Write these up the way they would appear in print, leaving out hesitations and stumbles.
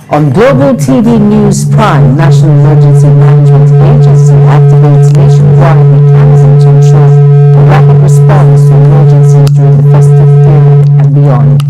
On Global TV News Prime, National Emergency Management Agency activates nationwide mechanism to ensure a rapid response to emergencies during the festive period and beyond.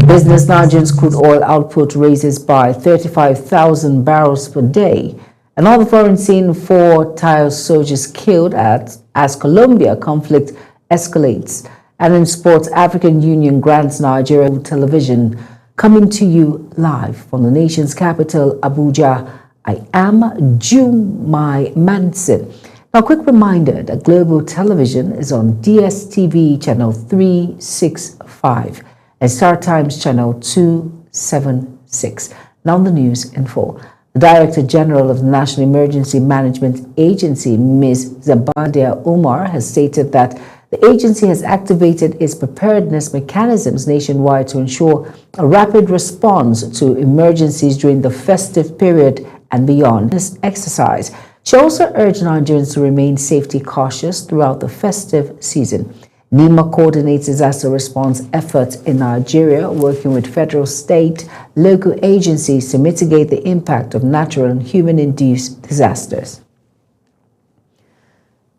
Business Nigerian's crude oil output raises by 35,000 barrels per day. Another foreign scene, 4 Thai soldiers killed as Colombia conflict escalates. And in sports, African Union grants Nigeria television. Coming to you live from the nation's capital, Abuja, I am Jumai Manson. Now, a quick reminder that Global Television is on DSTV channel 365 and Star Times channel 276. Now, the news in full. The Director General of the National Emergency Management Agency, Ms. Zabadia Umar, has stated that the agency has activated its preparedness mechanisms nationwide to ensure a rapid response to emergencies during the festive period and beyond. This exercise, she also urged Nigerians to remain safety cautious throughout the festive season. NEMA coordinates disaster response efforts in Nigeria, working with federal, state, local agencies to mitigate the impact of natural and human-induced disasters.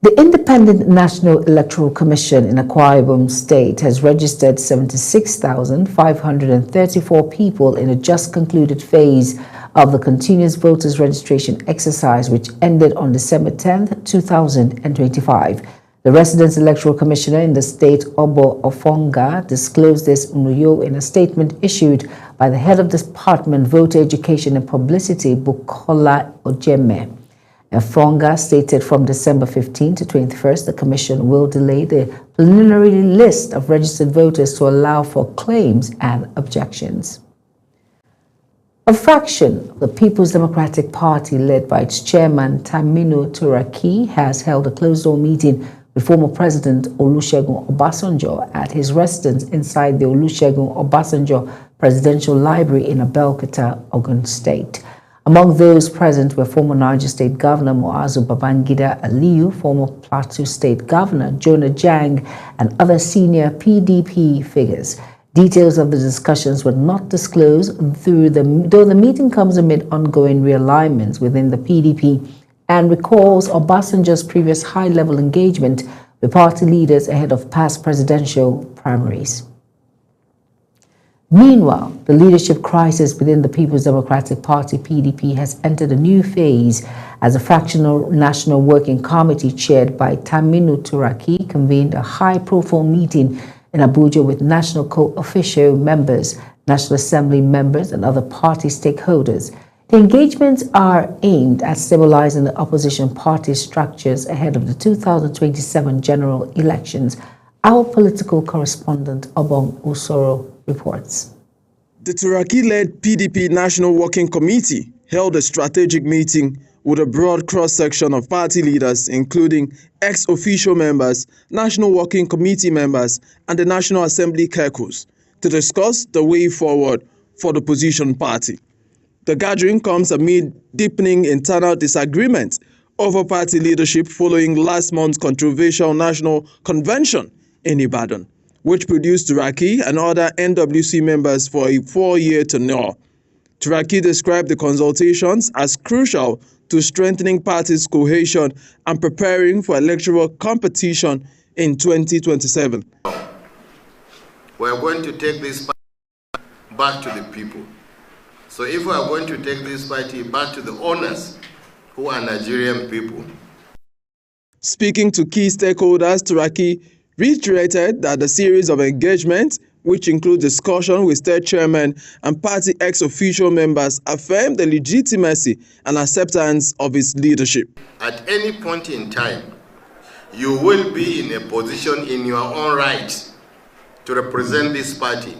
The Independent National Electoral Commission in Akwa Ibom State has registered 76,534 people in a just concluded phase of the continuous voters registration exercise, which ended on December 10, 2025. The Resident Electoral Commissioner in the state, Obo Ofonga, disclosed this in Uyo in a statement issued by the head of the Department, Voter Education and Publicity, Bukola Ojeme. Fonga stated from December 15 to 21st, the Commission will delay the preliminary list of registered voters to allow for claims and objections. A fraction of the People's Democratic Party, led by its chairman, Taminu Turaki, has held a closed-door meeting with former President Olusegun Obasanjo at his residence inside the Olusegun Obasanjo Presidential Library in Abeokuta, Ogun State. Among those present were former Niger State Governor Muazu Babangida Aliyu, former Plateau State Governor Jonah Jang, and other senior PDP figures. Details of the discussions were not disclosed, though the meeting comes amid ongoing realignments within the PDP and recalls Obasanjo's previous high-level engagement with party leaders ahead of past presidential primaries. Meanwhile, the leadership crisis within the People's Democratic Party, PDP, has entered a new phase as a fractional National Working Committee chaired by Taminu Turaki convened a high-profile meeting in Abuja with national co-official members, National Assembly members, and other party stakeholders. The engagements are aimed at stabilizing the opposition party structures ahead of the 2027 general elections. Our political correspondent, Obong Usoro, reports. The Turaki-led PDP National Working Committee held a strategic meeting with a broad cross-section of party leaders, including ex-official members, National Working Committee members, and the National Assembly caucus, to discuss the way forward for the opposition party. The gathering comes amid deepening internal disagreement over party leadership following last month's controversial national convention in Ibadan, which produced Turaki and other NWC members for a 4-year tenure. Turaki described the consultations as crucial to strengthening party's cohesion and preparing for electoral competition in 2027. We are going to take this party back to the people. So if we are going to take this party back to the owners, who are Nigerian people. Speaking to key stakeholders, Turaki reiterated that the series of engagements, which include discussion with state chairman and party ex-official members, affirmed the legitimacy and acceptance of his leadership. At any point in time, you will be in a position in your own right to represent this party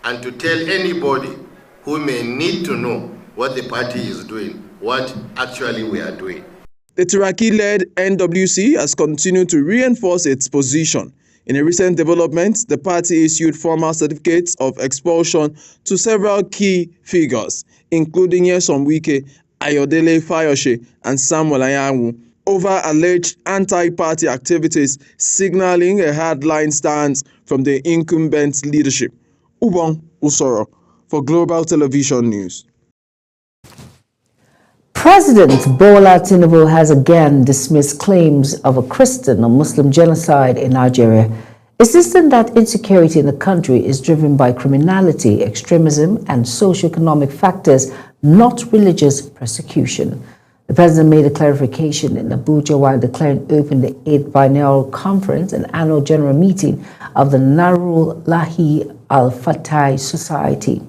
and to tell anybody who may need to know what the party is doing, what actually we are doing. The Turaki-led NWC has continued to reinforce its position. In a recent development, the party issued formal certificates of expulsion to several key figures, including Nyesom Wike, Ayodele Fayose, and Samuel Anyanwu, over alleged anti-party activities, signaling a hardline stance from the incumbent leadership. Ubong Usoro for Global Television News. President Bola Tinubu has again dismissed claims of a Christian or Muslim genocide in Nigeria, insisting that insecurity in the country is driven by criminality, extremism, and socio-economic factors, not religious persecution. The president made a clarification in Abuja while declaring open the 8th Biennial Conference and Annual General Meeting of the Narul Lahi Al-Fatah Society.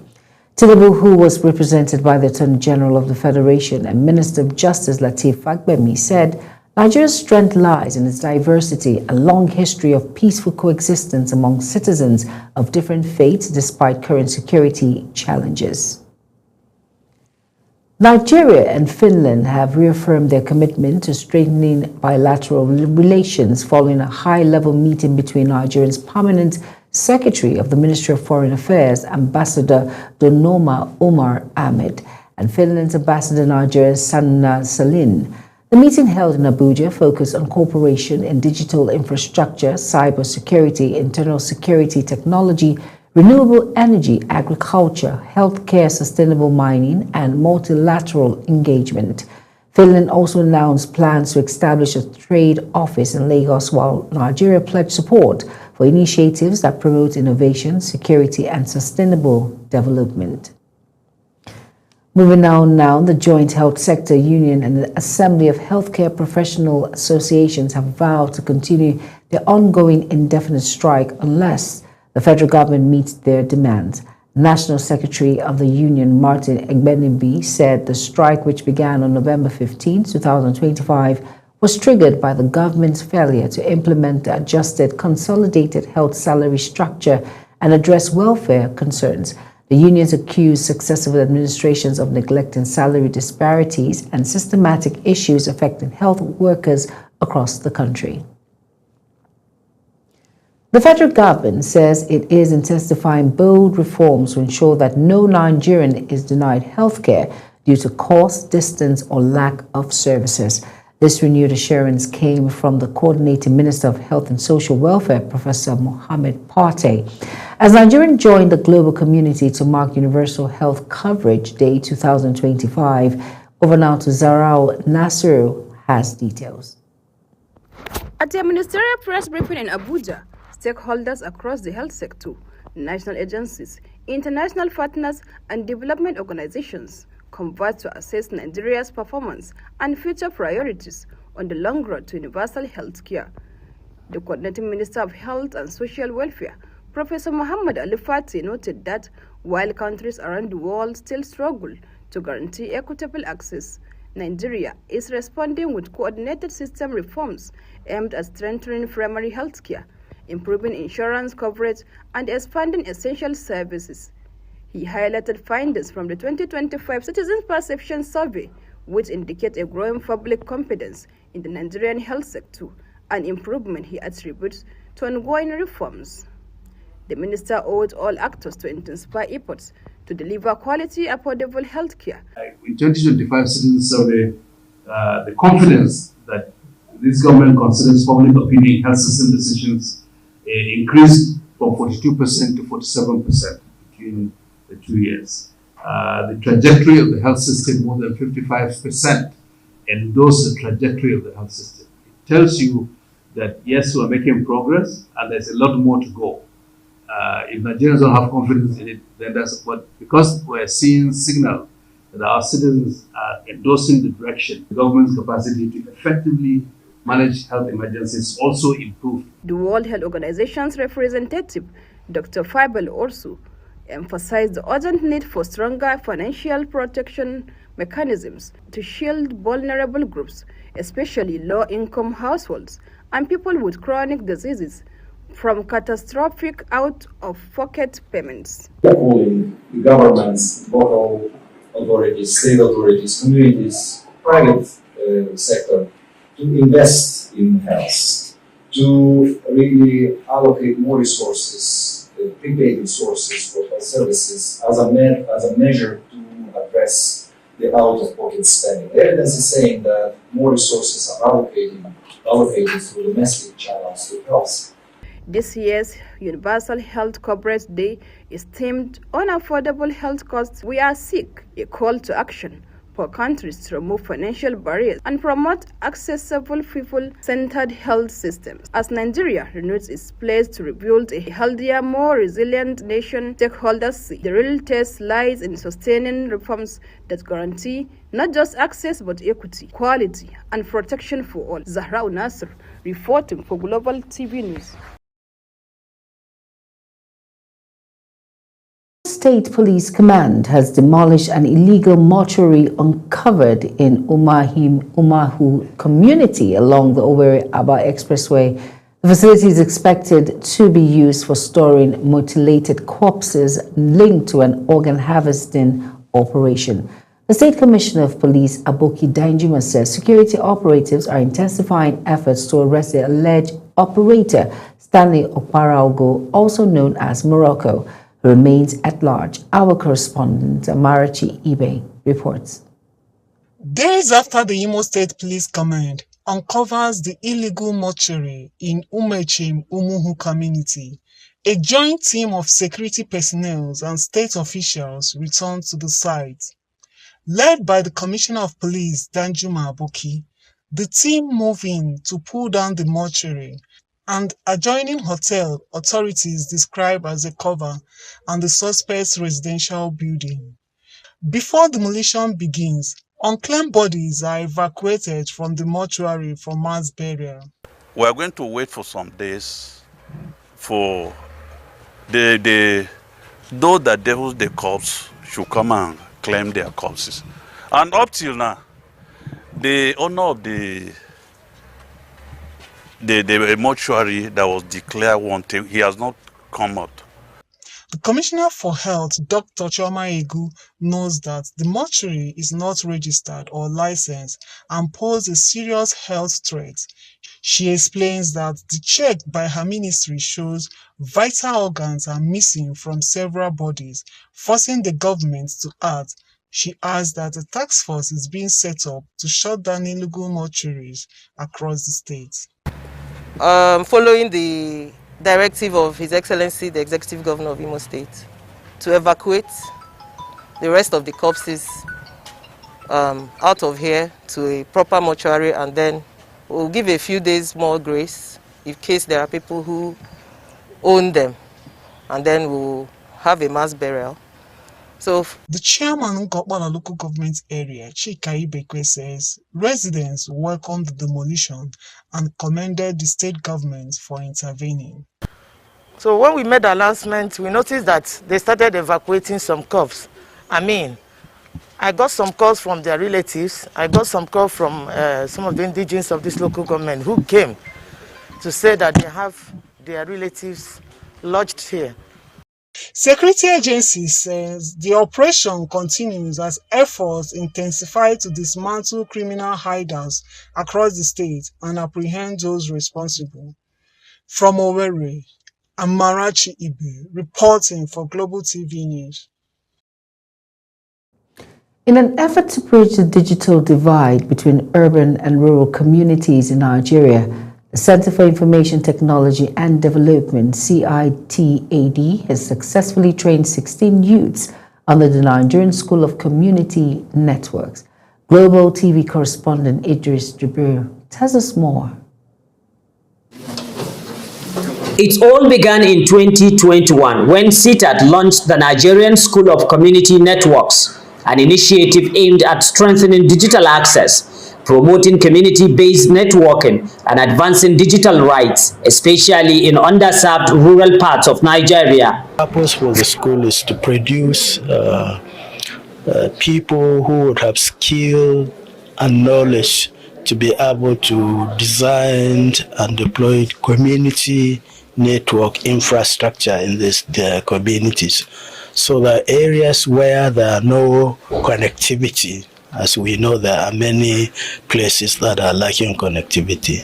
Tinubu, who was represented by the Attorney General of the Federation and Minister of Justice Lateef Fagbemi, said Nigeria's strength lies in its diversity and long history of peaceful coexistence among citizens of different faiths despite current security challenges. Nigeria and Finland have reaffirmed their commitment to strengthening bilateral relations following a high-level meeting between Nigeria's permanent Secretary of the Ministry of Foreign Affairs, Ambassador Donnoma Omar Ahmed, and Finland's Ambassador in Nigeria, Sanna Salin. The meeting held in Abuja focused on cooperation in digital infrastructure, cybersecurity, internal security technology, renewable energy, agriculture, healthcare, sustainable mining, and multilateral engagement. Finland also announced plans to establish a trade office in Lagos, while Nigeria pledged support for initiatives that promote innovation, security, and sustainable development. Moving on now, the Joint Health Sector Union and the Assembly of Healthcare Professional Associations have vowed to continue their ongoing indefinite strike unless the federal government meets their demands. National Secretary of the Union, Martin Egbenimbi, said the strike, which began on November 15, 2025, was triggered by the government's failure to implement the adjusted consolidated health salary structure and address welfare concerns. The unions accused successive administrations of neglecting salary disparities and systematic issues affecting health workers across the country. The federal government says it is intensifying bold reforms to ensure that no Nigerian is denied health care due to cost, distance, or lack of services. This renewed assurance came from the Coordinating Minister of Health and Social Welfare, Professor Mohammed Partey. As Nigerians joined the global community to mark Universal Health Coverage Day 2025, over now to Zarau Nasiru has details. At the ministerial press briefing in Abuja, stakeholders across the health sector, national agencies, international partners, and development organizations converged to assess Nigeria's performance and future priorities on the long road to universal health care. The Coordinating Minister of Health and Social Welfare, Professor Muhammad Ali Fati, noted that while countries around the world still struggle to guarantee equitable access, Nigeria is responding with coordinated system reforms aimed at strengthening primary health care, improving insurance coverage, and expanding essential services. He highlighted findings from the 2025 Citizen Perception Survey, which indicate a growing public confidence in the Nigerian health sector, an improvement he attributes to ongoing reforms. The minister urged all actors to intensify efforts to deliver quality, affordable health care. In 2025 Citizen Survey, the confidence that this government considers public opinion health system decisions increased from 42% to 47% between the 2 years. The trajectory of the health system, more than 55% endorse the trajectory of the health system. It tells you that yes, we're making progress and there's a lot more to go. If Nigerians don't have confidence in it, then that's what, because we're seeing signal that our citizens are endorsing the direction, the government's capacity to effectively manage health emergencies also improved. The World Health Organization's representative, Dr. Faibal Orsu, emphasized the urgent need for stronger financial protection mechanisms to shield vulnerable groups, especially low-income households and people with chronic diseases, from catastrophic out-of-pocket payments. Calling the governments, local authorities, state authorities, communities, private sector to invest in health, to really allocate more resources, prepaid resources for health services as a measure to address the out-of-pocket spending. The evidence is saying that more resources are allocated through domestic channels to health. This year's Universal Health Coverage Day is themed on affordable health costs. We are sick, a call to action for countries to remove financial barriers and promote accessible, people-centered health systems. As Nigeria renews its pledge to rebuild a healthier, more resilient nation, stakeholders see the real test lies in sustaining reforms that guarantee not just access but equity, quality, and protection for all. Zahra Nasr, reporting for Global TV News. State Police Command has demolished an illegal mortuary uncovered in Umahu community along the Owerri-Aba Expressway. The facility is expected to be used for storing mutilated corpses linked to an organ harvesting operation. The State Commissioner of Police, Aboki Danjuma, says security operatives are intensifying efforts to arrest the alleged operator, Stanley Oparaogo, also known as Morocco, who remains at large. Our correspondent, Amarachi Ibe, reports. Days after the Imo State Police Command uncovers the illegal mortuary in Umechim Umuhu community, a joint team of security personnel and state officials returned to the site. Led by the Commissioner of Police, Danjuma Aboki, the team moved in to pull down the mortuary and adjoining hotel authorities describe as a cover and the suspect's residential building. Before demolition begins, unclaimed bodies are evacuated from the mortuary for mass burial. We are going to wait for some days for those that devils the corpse should come and claim their corpses. And up till now, the owner of the mortuary that was declared wanted, he has not come out. The Commissioner for Health, Dr. Choma Egu, knows that the mortuary is not registered or licensed and poses a serious health threat. She explains that the check by her ministry shows vital organs are missing from several bodies, forcing the government to act. She adds that a task force is being set up to shut down illegal mortuaries across the state. Following the directive of His Excellency, the Executive Governor of Imo State, to evacuate the rest of the corpses out of here to a proper mortuary, and then we'll give a few days more grace in case there are people who own them, and then we'll have a mass burial. So the chairman of Nkokpala local government area, Chika Ibekwe, says residents welcomed the demolition and commended the state government for intervening. So when we made the announcement, we noticed that they started evacuating some corpses. I got some calls from their relatives. I got some calls from some of the indigenes of this local government who came to say that they have their relatives lodged here. Security agency says the operation continues as efforts intensify to dismantle criminal hideouts across the state and apprehend those responsible. From Owerri, Amarachi Ibe, reporting for Global TV News. In an effort to bridge the digital divide between urban and rural communities in Nigeria, the Center for Information Technology and Development, CITAD, has successfully trained 16 youths under the Nigerian School of Community Networks. Global TV correspondent Idris Jibril tells us more. It all began in 2021 when CITAD launched the Nigerian School of Community Networks, an initiative aimed at strengthening digital access, promoting community-based networking, and advancing digital rights, especially in underserved rural parts of Nigeria. The purpose for the school is to produce people who would have skill and knowledge to be able to design and deploy community network infrastructure in their communities. So the areas where there are no connectivity, as we know there are many places that are lacking connectivity,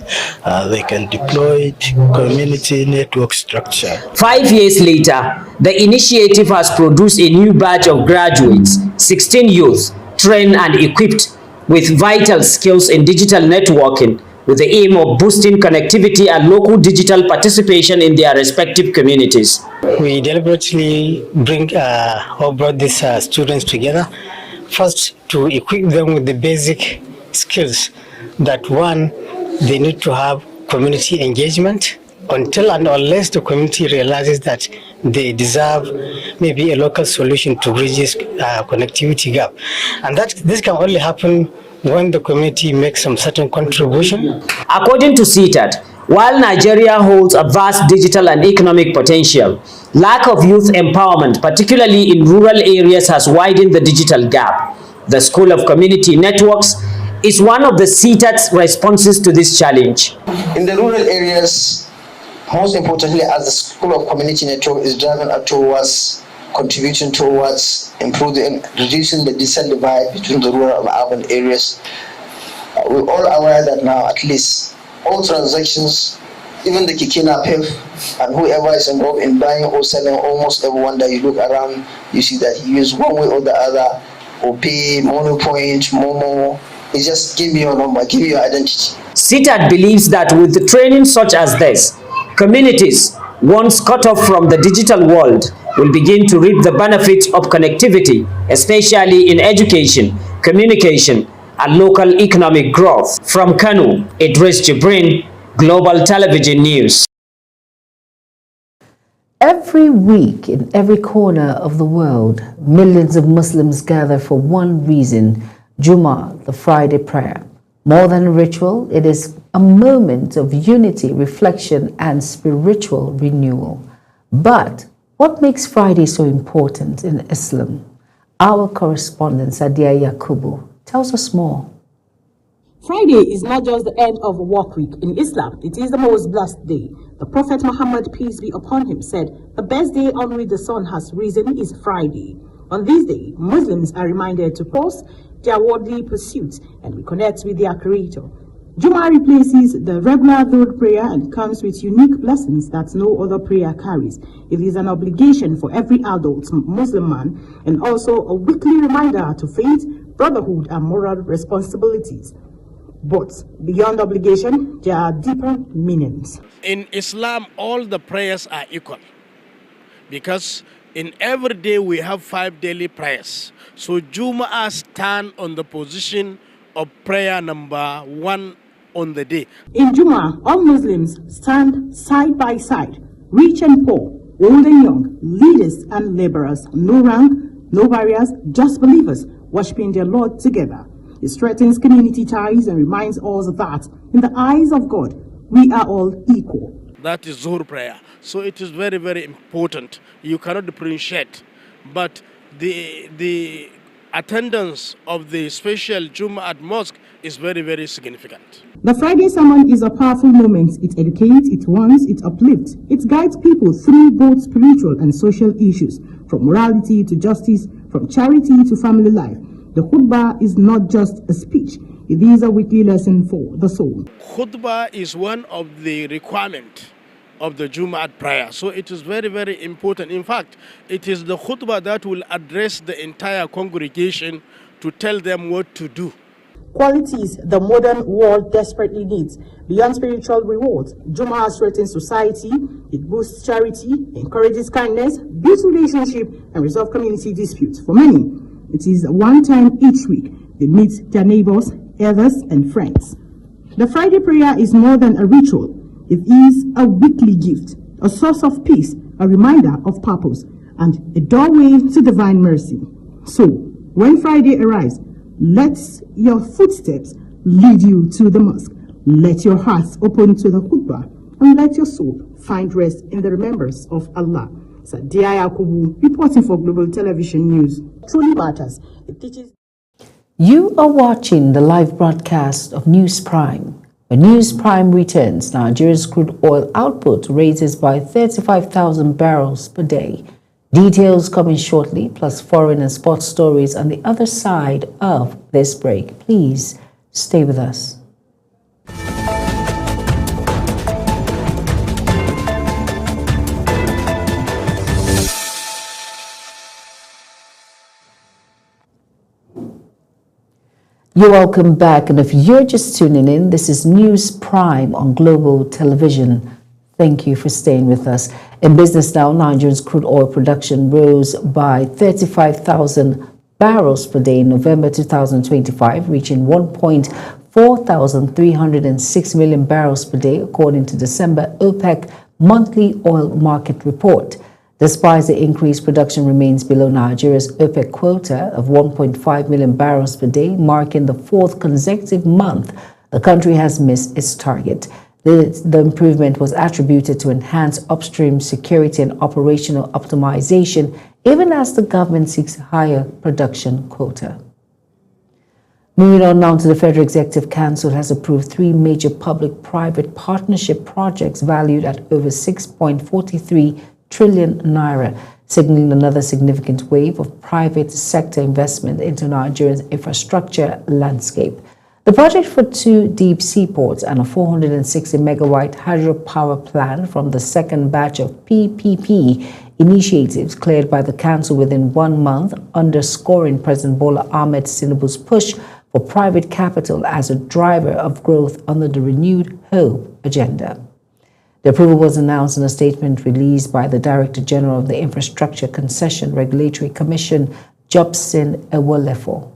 they can deploy community network structure. 5 years later, the initiative has produced a new batch of graduates, 16 youth, trained and equipped with vital skills in digital networking, with the aim of boosting connectivity and local digital participation in their respective communities. We deliberately brought these students together first to equip them with the basic skills that one, they need to have community engagement until and unless the community realizes that they deserve maybe a local solution to bridge this connectivity gap. And this can only happen when the community makes some certain contribution. According to CTAD, while Nigeria holds a vast digital and economic potential, lack of youth empowerment, particularly in rural areas, has widened the digital gap. The School of Community Networks is one of the CTAD's responses to this challenge. In the rural areas, most importantly, as the School of Community Network is driving towards contributing towards improving, reducing the digital divide between the rural and urban areas. We're all aware that now at least all transactions, even the Kikina PEF and whoever is involved in buying or selling, almost everyone that you look around, you see that he uses one way or the other, or pay, Monopoint, Momo. It's just give me your number, give me your identity. CTAD believes that with the training such as this, communities, once cut off from the digital world, will begin to reap the benefits of connectivity, especially in education, communication, and local economic growth. From Kano, Idris Jibrin, Global Television News. Every week, in every corner of the world, millions of Muslims gather for one reason: Jummah, the Friday prayer. More than a ritual, it is a moment of unity, reflection, and spiritual renewal. But what makes Friday so important in Islam? Our correspondent, Sadia Yakubu, tells us more. Friday is not just the end of a work week. In Islam, it is the most blessed day. The Prophet Muhammad, peace be upon him, said, "The best day on which the sun has risen is Friday." On this day, Muslims are reminded to pause their worldly pursuits and reconnect with their Creator. Jummah replaces the regular Dhuhr prayer and comes with unique blessings that no other prayer carries. It is an obligation for every adult Muslim man and also a weekly reminder to faith, brotherhood, and moral responsibilities. But beyond obligation, there are deeper meanings. In Islam, all the prayers are equal because in every day we have 5 daily prayers. So Jummah stand on the position of prayer number 1 on the day. In Jummah, all Muslims stand side by side, rich and poor, old and young, leaders and laborers, no rank, no barriers, just believers worshiping their Lord together. It strengthens community ties and reminds us that in the eyes of God, we are all equal. That is Zuhr prayer. So it is very, very important. You cannot differentiate. But the attendance of the special Jummah at mosque is very, very significant. The Friday sermon is a powerful moment. It educates, it warns, it uplifts. It guides people through both spiritual and social issues, from morality to justice, from charity to family life. The khutbah is not just a speech. It is a weekly lesson for the soul. Khutbah is one of the requirements of the Jummah prayer. So it is very, very important. In fact, it is the khutbah that will address the entire congregation to tell them what to do. Qualities the modern world desperately needs. Beyond spiritual rewards, Jummah strengthens society, it boosts charity, encourages kindness, builds relationship, and resolves community disputes. For many, it is one time each week they meet their neighbors, elders, and friends. The Friday prayer is more than a ritual. It is a weekly gift, a source of peace, a reminder of purpose, and a doorway to divine mercy. So, when Friday arrives, let your footsteps lead you to the mosque. Let your hearts open to the khutbah, and let your soul find rest in the remembrance of Allah. Sadia Yakubu, reporting for Global Television News. Truly matters. It teaches. You are watching the live broadcast of News Prime. When News Prime returns, Nigeria's crude oil output raises by 35,000 barrels per day. Details coming shortly, plus foreign and sports stories on the other side of this break. Please stay with us. You're welcome back, and if you're just tuning in, this is News Prime on Global Television. Thank you for staying with us. In business now, Nigeria's crude oil production rose by 35,000 barrels per day in November 2025, reaching 1.4306 million barrels per day, according to December OPEC monthly oil market report. Despite the increased production remains below Nigeria's OPEC quota of 1.5 million barrels per day, marking the fourth consecutive month the country has missed its target. The improvement was attributed to enhanced upstream security and operational optimization, even as the government seeks a higher production quota. Moving on now to the Federal Executive Council has approved 3 major public-private partnership projects valued at over 6.43 trillion naira, signaling another significant wave of private sector investment into Nigeria's infrastructure landscape. The project for 2 deep seaports and a 460-megawatt hydropower plant from the second batch of PPP initiatives cleared by the Council within 1 month, underscoring President Bola Ahmed Tinubu's push for private capital as a driver of growth under the renewed Hope agenda. The approval was announced in a statement released by the Director General of the Infrastructure Concession Regulatory Commission, Jobson Ewolefo.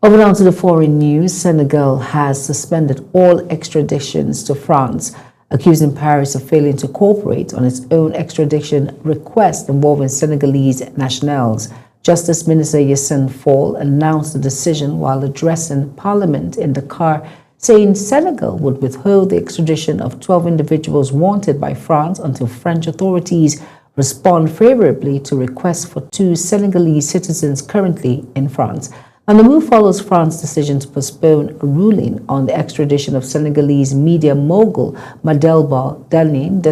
Over now to the foreign news, Senegal has suspended all extraditions to France, accusing Paris of failing to cooperate on its own extradition request involving Senegalese nationals. Justice Minister Yassine Fall announced the decision while addressing Parliament in Dakar, saying Senegal would withhold the extradition of 12 individuals wanted by France until French authorities respond favorably to requests for 2 Senegalese citizens currently in France. And the move follows France's decision to postpone a ruling on the extradition of Senegalese media mogul Madelba Dalin,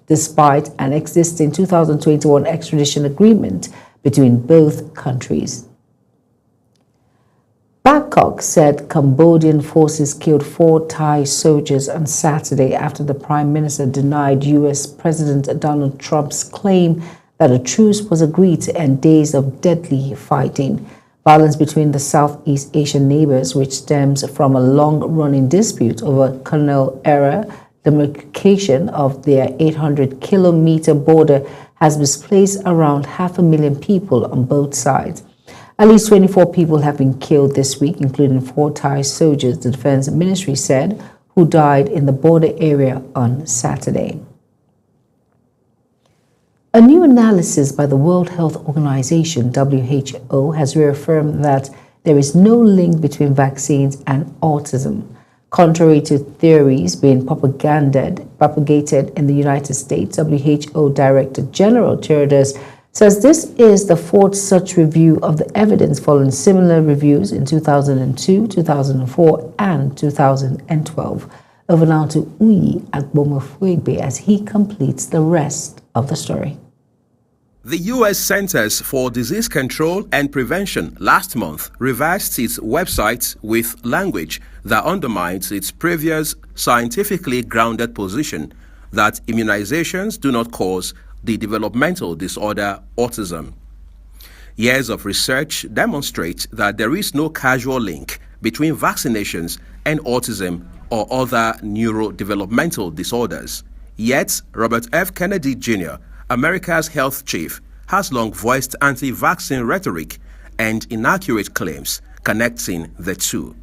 despite an existing 2021 extradition agreement between both countries. Bangkok said Cambodian forces killed 4 Thai soldiers on Saturday after the Prime Minister denied U.S. President Donald Trump's claim that a truce was agreed to end days of deadly fighting. Violence between the Southeast Asian neighbors, which stems from a long-running dispute over colonial-era demarcation of their 800-kilometer border, has displaced around 500,000 people on both sides. At least 24 people have been killed this week, including 4 Thai soldiers, the Defense Ministry said, who died in the border area on Saturday. A new analysis by the World Health Organization, WHO, has reaffirmed that there is no link between vaccines and autism. Contrary to theories being propagated in the United States, WHO Director General Tedros says this is the 4th such review of the evidence following similar reviews in 2002, 2004, and 2012. Over now to Uyi Agbomofuegbe as he completes the rest of the story. The U.S. Centers for Disease Control and Prevention last month revised its website with language that undermines its previous scientifically grounded position that immunizations do not cause the developmental disorder autism. Years of research demonstrate that there is no causal link between vaccinations and autism or other neurodevelopmental disorders. Yet, Robert F. Kennedy Jr., America's health chief, has long voiced anti-vaccine rhetoric and inaccurate claims connecting the two.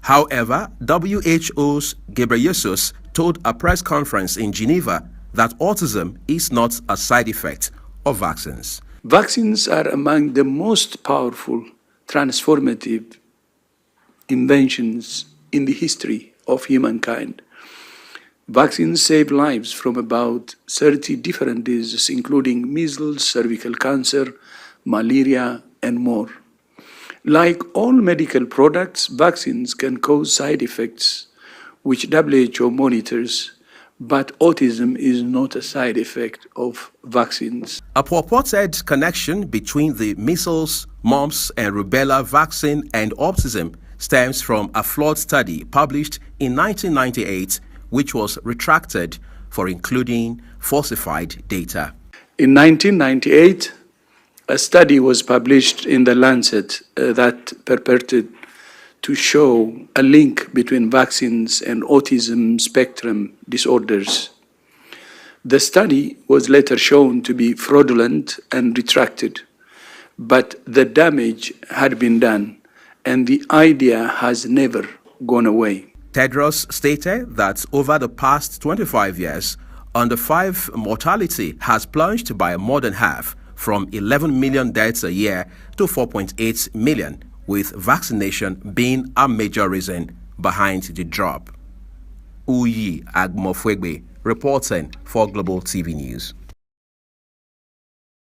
However, WHO's Ghebreyesus told a press conference in Geneva that autism is not a side effect of vaccines. Vaccines are among the most powerful, transformative inventions in the history of humankind. Vaccines save lives from about 30 different diseases, including measles, cervical cancer, malaria, and more. Like all medical products, vaccines can cause side effects, which WHO monitors, but autism is not a side effect of vaccines. A purported connection between the measles, mumps, and rubella vaccine and autism stems from a flawed study published in 1998, which was retracted for including falsified data. In 1998, a study was published in The Lancet that purported to show a link between vaccines and autism spectrum disorders. The study was later shown to be fraudulent and retracted. but the damage had been done, and the idea has never gone away. Tedros stated that over the past 25 years, under 5 mortality has plunged by more than half, from 11 million deaths a year to 4.8 million, with vaccination being a major reason behind the drop. Uyi Agmofwegbe reporting for Global TV News.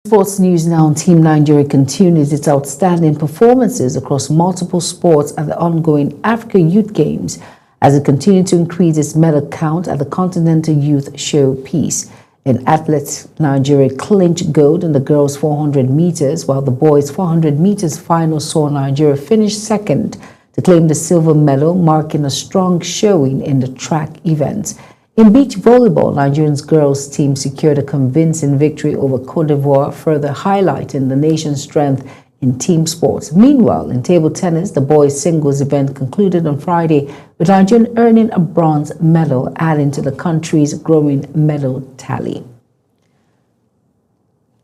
Sports news now. Team Nigeria continues its outstanding performances across multiple sports at the ongoing Africa Youth Games as it continues to increase its medal count at the Continental Youth Showpiece. In athletics, Nigeria clinched gold in the girls' 400 meters, while the boys' 400 meters final saw Nigeria finish second to claim the silver medal, marking a strong showing in the track events. In beach volleyball, Nigeria's girls team secured a convincing victory over Cote d'Ivoire, further highlighting the nation's strength in team sports. Meanwhile, in table tennis, the boys' singles event concluded on Friday, with Nigeria earning a bronze medal, adding to the country's growing medal tally.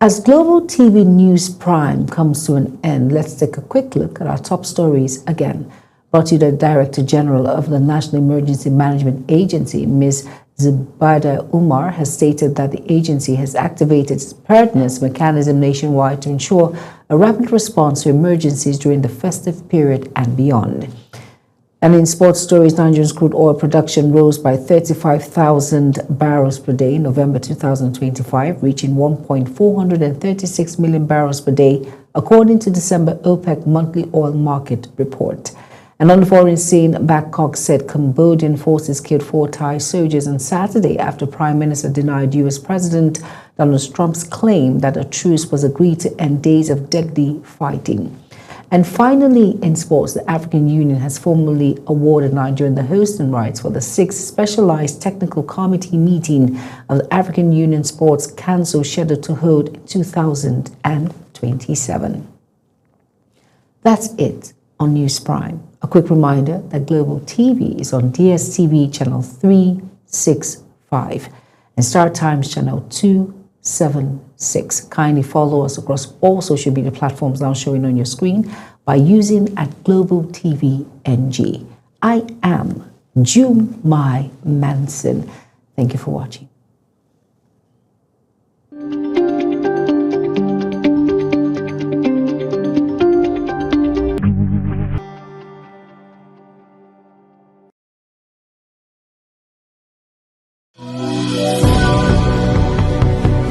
As Global TV News Prime comes to an end, let's take a quick look at our top stories again. Brought to you the Director General of the National Emergency Management Agency, Ms. Zubaida Umar, has stated that the agency has activated its preparedness mechanism nationwide to ensure a rapid response to emergencies during the festive period and beyond. And in sports stories, Nigeria's crude oil production rose by 35,000 barrels per day in November 2025, reaching 1.436 million barrels per day, according to December OPEC monthly oil market report. And on the foreign scene, Bangkok said Cambodian forces killed 4 Thai soldiers on Saturday after Prime Minister denied U.S. President Donald Trump's claim that a truce was agreed to end days of deadly fighting. And finally, in sports, the African Union has formally awarded Nigeria the hosting rights for the 6th Specialized Technical Committee meeting of the African Union Sports Council, scheduled to hold in 2027. That's it on News Prime. A quick reminder that Global TV is on DSTV channel 365 and Star Times channel 276. Kindly follow us across all social media platforms now showing on your screen by using @Global TV NG. I am Jumai Manson. Thank you for watching.